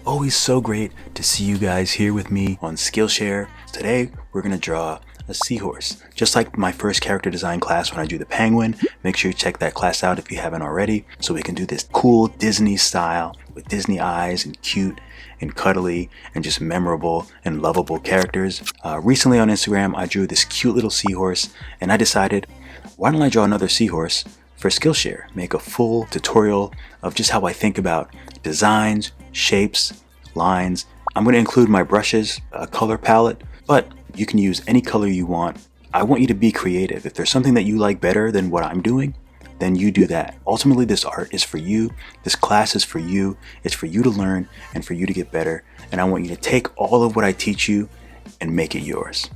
Always so great to see you guys here with me on Skillshare. Today, we're gonna draw a seahorse. Just like my first character design class when I do the penguin, make sure you check that class out if you haven't already, so we can do this cool Disney style with Disney eyes and cute and cuddly and just memorable and lovable characters. Recently on Instagram, I drew this cute little seahorse and I decided, why don't I draw another seahorse for Skillshare? Make a full tutorial of just how I think about designs, shapes, lines. I'm going to include my brushes, a color palette, but you can use any color you want. I want you to be creative. If there's something that you like better than what I'm doing, then you do that. Ultimately, this art is for you. This class is for you. It's for you to learn and for you to get better. And I want you to take all of what I teach you and make it yours.